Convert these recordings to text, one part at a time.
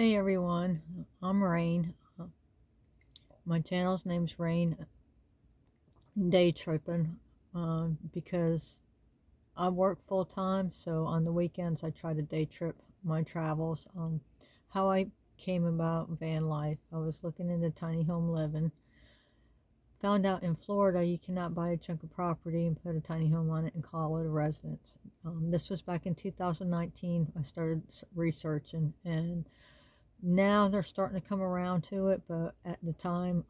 Hey everyone, I'm Rain. My channel's name's Rain Day Trippin' because I work full time, so on the weekends I try to day trip my travels. How I came about van life, I was looking into tiny home living. Found out in Florida you cannot buy a chunk of property and put a tiny home on it and call it a residence. This was back in 2019. I started researching, and now they're starting to come around to it, but at the time,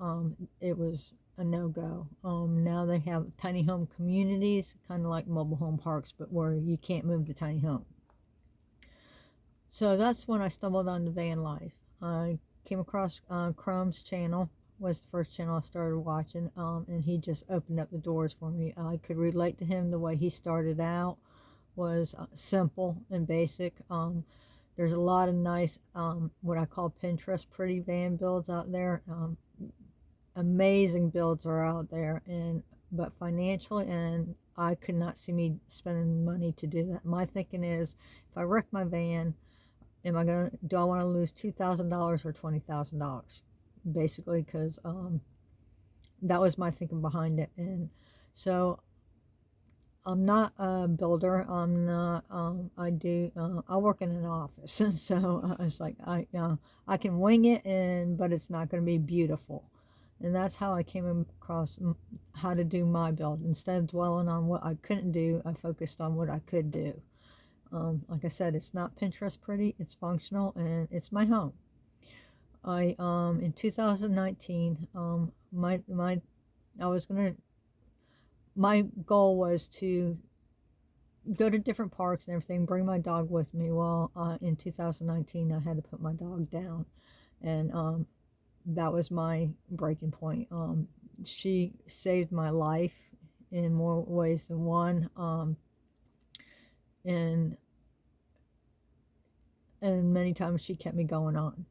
it was a no-go. Now they have tiny home communities, kind of like mobile home parks, but where you can't move the tiny home. So that's when I stumbled on the van life. I came across Chrome's channel, was the first channel I started watching, and he just opened up the doors for me. I could relate to him. The way he started out was simple and basic. There's a lot of nice, what I call Pinterest pretty van builds out there. Amazing builds are out there, but financially, and I could not see me spending money to do that. My thinking is, if I wreck my van, do I want to lose $2,000 or $20,000? Basically, because that was my thinking behind it. And so I'm not a builder. I'm not. I work in an office, so it's like I can wing it, but it's not going to be beautiful. And that's how I came across how to do my build. Instead of dwelling on what I couldn't do, I focused on what I could do. Like I said, it's not Pinterest pretty. It's functional, and it's my home. I in 2019, I was gonna. My goal was to go to different parks and everything, bring my dog with me. Well, in 2019, I had to put my dog down, and that was my breaking point. She saved my life in more ways than one, and many times she kept me going on.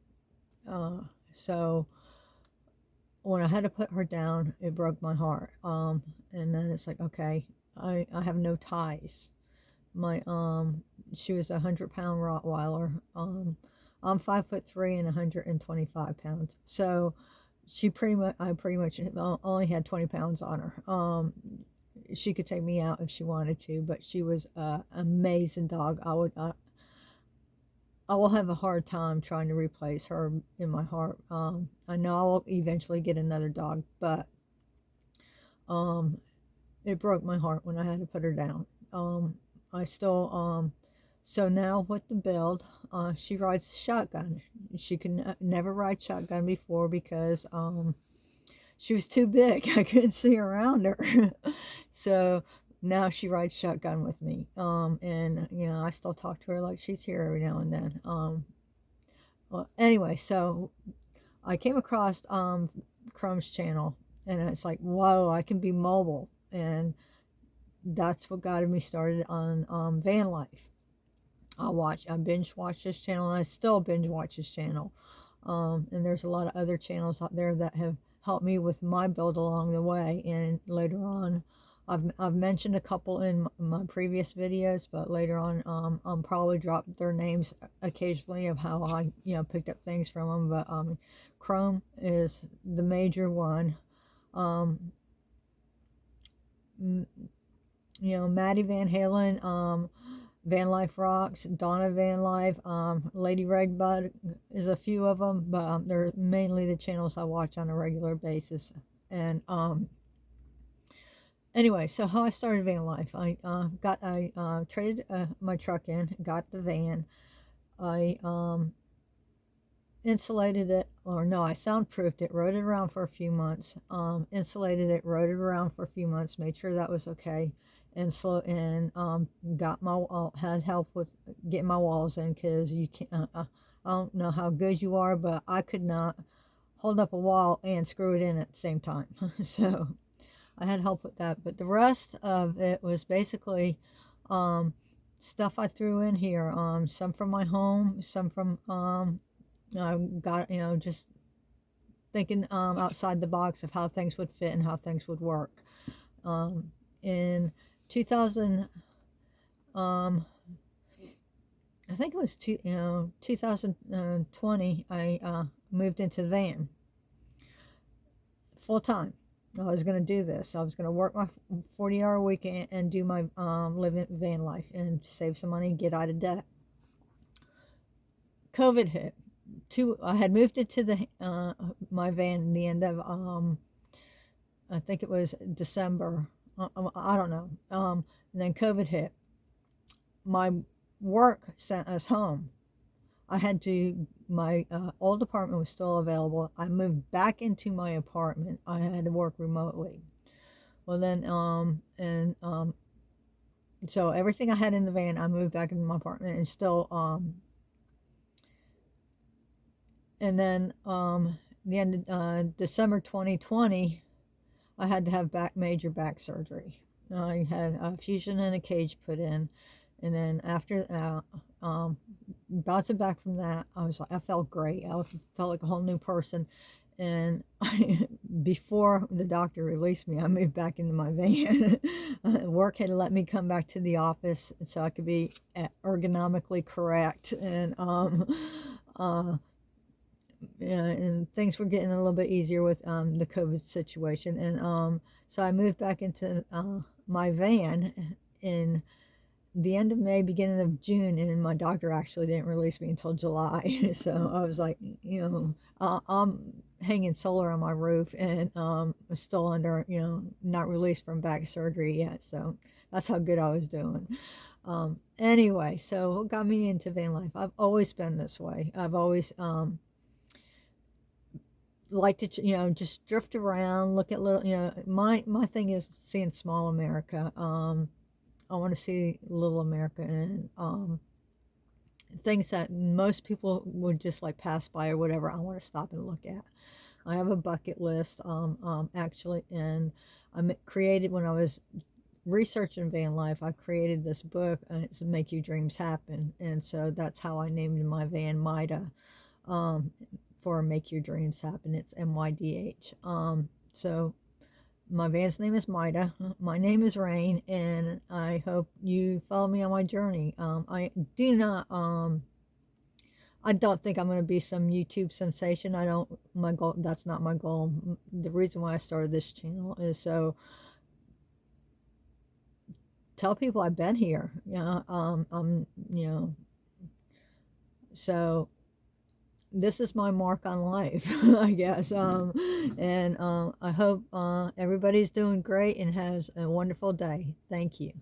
So when I had to put her down, it broke my heart. And then it's like, okay, I have no ties. My she was 100-pound Rottweiler. I'm 5'3" and 125 pounds. So I pretty much only had 20 pounds on her. She could take me out if she wanted to, but she was an amazing dog. I will have a hard time trying to replace her in my heart. I know I will eventually get another dog, but um, it broke my heart when I had to put her down. I still, so now with the build, she rides shotgun. She could never ride shotgun before because she was too big. I couldn't see around her. So now she rides shotgun with me. And I still talk to her like she's here every now and then. Well, anyway, so I came across Chrome's channel, and it's like, whoa, I can be mobile. And that's what got me started on van life. I binge watch this channel, and I still binge watch this channel. And there's a lot of other channels out there that have helped me with my build along the way. And later on, I've mentioned a couple in my previous videos, but later on, I'll probably drop their names occasionally of how I picked up things from them. But Chrome is the major one. Maddie Van Halen, Van Life Rocks, Donna Van Life, Lady Redbud is a few of them, but they're mainly the channels I watch on a regular basis. And anyway, so how I started van life, I traded my truck in, got the van. I insulated it, or no, I soundproofed it, rode it around for a few months, insulated it, rode it around for a few months, made sure that was okay, and got had help with getting my walls in, because you can't, I don't know how good you are, but I could not hold up a wall and screw it in at the same time. So I had help with that, but the rest of it was basically stuff I threw in here, some from my home, some from I got, just thinking outside the box of how things would fit and how things would work. In 2000, I think it was 2020, I moved into the van full time. I was going to do this. I was going to work my 40-hour week and do my living van life and save some money and get out of debt. COVID hit. I had moved into the my van in the end of I think it was December. I don't know. And then COVID hit. My work sent us home. I had to. My old apartment was still available. I moved back into my apartment. I had to work remotely. Well then, so everything I had in the van, I moved back into my apartment, and still, and then the end of December 2020, I had to have major back surgery. I had a fusion and a cage put in, and then after bouncing back from that, I felt great. I felt like a whole new person. And before the doctor released me, I moved back into my van. Work had let me come back to the office so I could be ergonomically correct, and things were getting a little bit easier with the COVID situation. And so I moved back into my van in the end of May, beginning of June, and my doctor actually didn't release me until July. So I was like, I'm hanging solar on my roof, and still under, not released from back surgery yet. So that's how good I was doing. Anyway, so what got me into van life? I've always been this way. I've always like to, just drift around, look at little, my thing is seeing small America. I want to see little America, and things that most people would just like pass by or whatever. I want to stop and look at. I have a bucket list, actually, and I created, when I was researching van life, I created this book, and it's Make Your Dreams Happen. And so that's how I named my van Mida, for Make Your Dreams Happen. It's MYDH. So my van's name is Mida. My name is Rain, and I hope you follow me on my journey. I do not, I don't think I'm going to be some YouTube sensation. My goal, that's not my goal. The reason why I started this channel is so tell people I've been here. So this is my mark on life, I guess. And I hope everybody's doing great and has a wonderful day. Thank you.